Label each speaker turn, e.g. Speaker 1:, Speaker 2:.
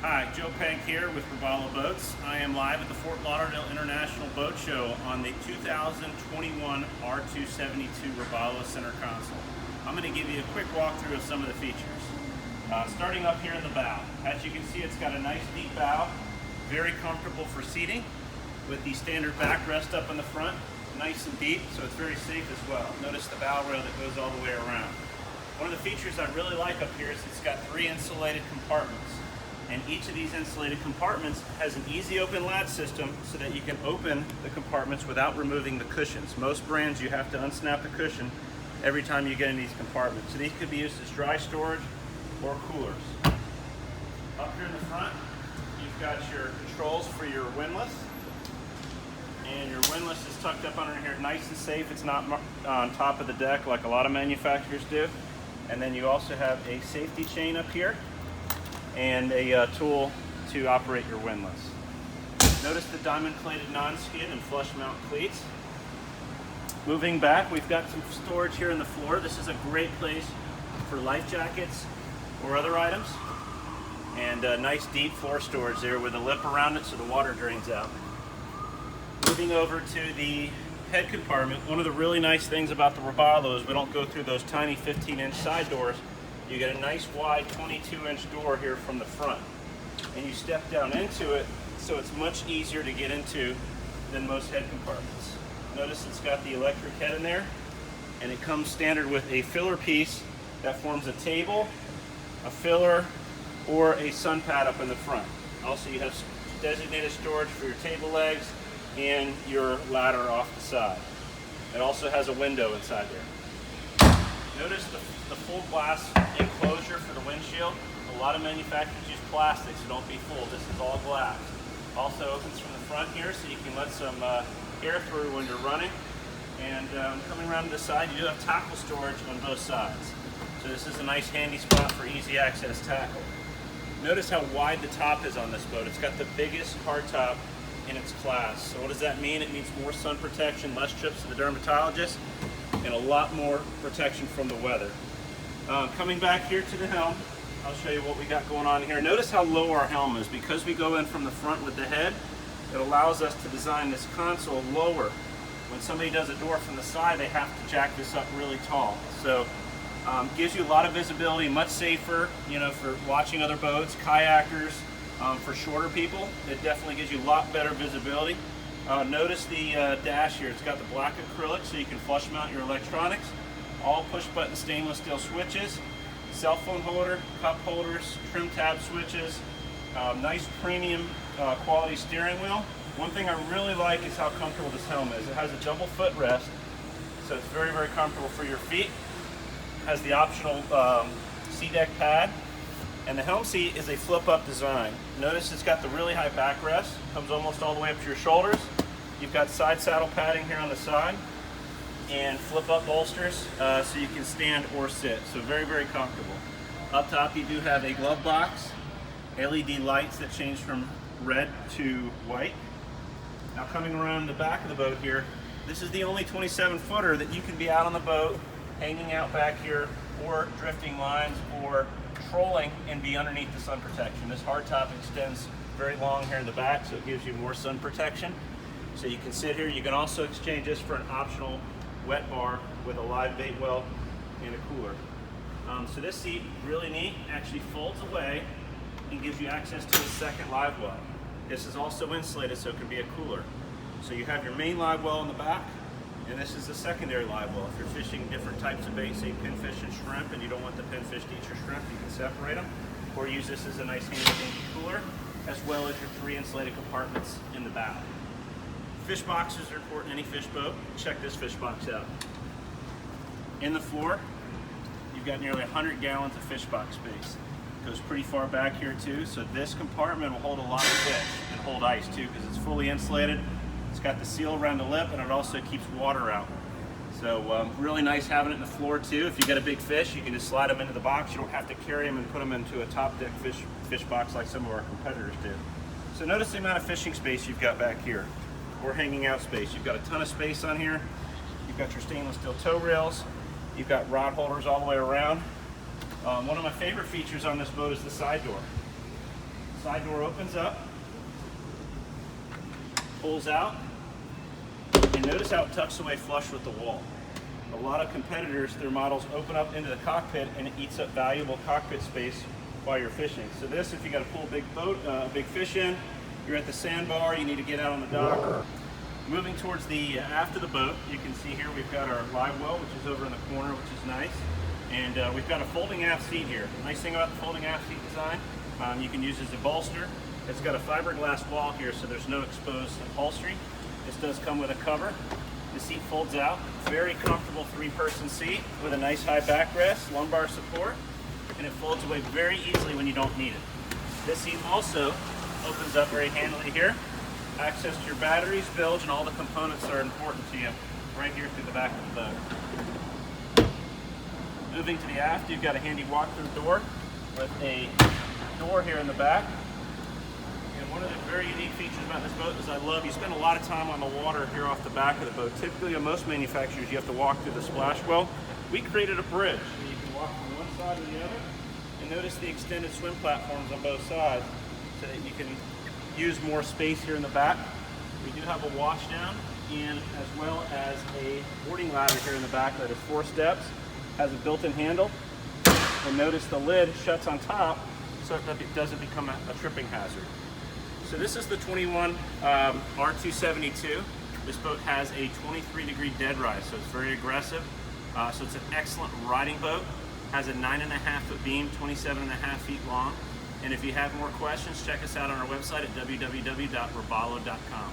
Speaker 1: Hi, Joe Pank here with Robalo Boats. I am live at the Fort Lauderdale International Boat Show on the 2021 R272 Robalo center console. I'm going to give you a quick walkthrough of some of the features. Starting up here in the bow. As you can see, it's got a nice deep bow, very comfortable for seating, with the standard backrest up in the front, nice and deep, so it's very safe as well. Notice the bow rail that goes all the way around. One of the features I really like up here is it's got 3 insulated compartments. And each of these insulated compartments has an easy open latch system so that you can open the compartments without removing the cushions. Most brands you have to unsnap the cushion every time you get in these compartments. So these could be used as dry storage or coolers. Up here in the front, you've got your controls for your windlass. And your windlass is tucked up under here nice and safe. It's not on top of the deck like a lot of manufacturers do. And then you also have a safety chain up here and a tool to operate your windlass. Notice the diamond plated non-skid and flush mount cleats. Moving back, we've got some storage here in the floor. This is a great place for life jackets or other items. And nice deep floor storage there with a lip around it so the water drains out. Moving over to the head compartment, one of the really nice things about the Robalo is we don't go through those tiny 15-inch side doors. You get a nice wide 22-inch door here from the front, and you step down into it, so it's much easier to get into than most head compartments. Notice it's got the electric head in there, and it comes standard with a filler piece that forms a table, a filler, or a sun pad up in the front. Also, you have designated storage for your table legs and your ladder off the side. It also has a window inside there. Notice the full glass enclosure for the windshield. A lot of manufacturers use plastic, so don't be fooled. This is all glass. Also opens from the front here, so you can let some air through when you're running. And coming around to the side, you do have tackle storage on both sides. So this is a nice handy spot for easy access tackle. Notice how wide the top is on this boat. It's got the biggest hardtop in its class. So what does that mean? It means more sun protection, less trips to the dermatologist, and a lot more protection from the weather. Coming back here to the helm, I'll show you what we got going on here. Notice how low our helm is. Because we go in from the front with the head, it allows us to design this console lower. When somebody does a door from the side, they have to jack this up really tall. So gives you a lot of visibility, much safer, you know, for watching other boats, kayakers, for shorter people. It definitely gives you a lot better visibility. Notice the dash here. It's got the black acrylic so you can flush mount your electronics. All push button stainless steel switches, cell phone holder, cup holders, trim tab switches, nice premium quality steering wheel. One thing I really like is how comfortable this helm is. It has a double footrest, so it's very, very comfortable for your feet. It has the optional C-deck pad, and the helm seat is a flip-up design. Notice it's got the really high backrest, comes almost all the way up to your shoulders. You've got side saddle padding here on the side, and flip-up bolsters so you can stand or sit. So very, very comfortable. Up top you do have a glove box, LED lights that change from red to white. Now coming around the back of the boat here, this is the only 27-footer that you can be out on the boat, hanging out back here, or drifting lines, or trolling and be underneath the sun protection. This hardtop extends very long here in the back, so it gives you more sun protection. So you can sit here. You can also exchange this for an optional wet bar with a live bait well and a cooler. So this seat, really neat, actually folds away and gives you access to a second live well. This is also insulated, so it can be a cooler. So you have your main live well in the back, and this is the secondary live well. If you're fishing different types of bait, say pinfish and shrimp, and you don't want the pinfish to eat your shrimp, you can separate them, or use this as a nice handy cooler, as well as your 3 insulated compartments in the bow. Fish boxes are important in any fish boat. Check this fish box out. In the floor, you've got nearly 100 gallons of fish box space. It goes pretty far back here too, so this compartment will hold a lot of fish and hold ice too, because it's fully insulated. It's got the seal around the lip, and it also keeps water out. So really nice having it in the floor too. If you get a big fish, you can just slide them into the box. You don't have to carry them and put them into a top deck fish box like some of our competitors do. So notice the amount of fishing space you've got back here, or hanging out space. You've got a ton of space on here. You've got your stainless steel tow rails. You've got rod holders all the way around. One of my favorite features on this boat is the side door. Side door opens up, pulls out, and notice how it tucks away flush with the wall. A lot of competitors, their models open up into the cockpit and it eats up valuable cockpit space while you're fishing. So this, if you got to pull a big boat, big fish in, you're at the sandbar, you need to get out on the dock. Moving towards the aft of the boat, you can see here we've got our live well, which is over in the corner, which is nice. And we've got a folding aft seat here. The nice thing about the folding aft seat design, you can use as a bolster. It's got a fiberglass wall here, so there's no exposed upholstery. This does come with a cover. The seat folds out. Very comfortable 3-person seat with a nice high backrest, lumbar support, and it folds away very easily when you don't need it. This seat also opens up very handily here. Access to your batteries, bilge, and all the components that are important to you right here through the back of the boat. Moving to the aft, you've got a handy walk-through door with a door here in the back. And one of the very unique features about this boat is you spend a lot of time on the water here off the back of the boat. Typically on most manufacturers you have to walk through the splash well. We created a bridge so you can walk from one side to the other. And notice the extended swim platforms on both sides so that you can use more space here in the back. We do have a washdown and as well as a boarding ladder here in the back that is 4 steps, has a built-in handle. And notice the lid shuts on top so that it doesn't become a tripping hazard. So this is the 21 R272. This boat has a 23-degree dead rise, so it's very aggressive. So it's an excellent riding boat. Has a 9.5-foot beam, 27.5 feet long. And if you have more questions, check us out on our website at www.robalo.com.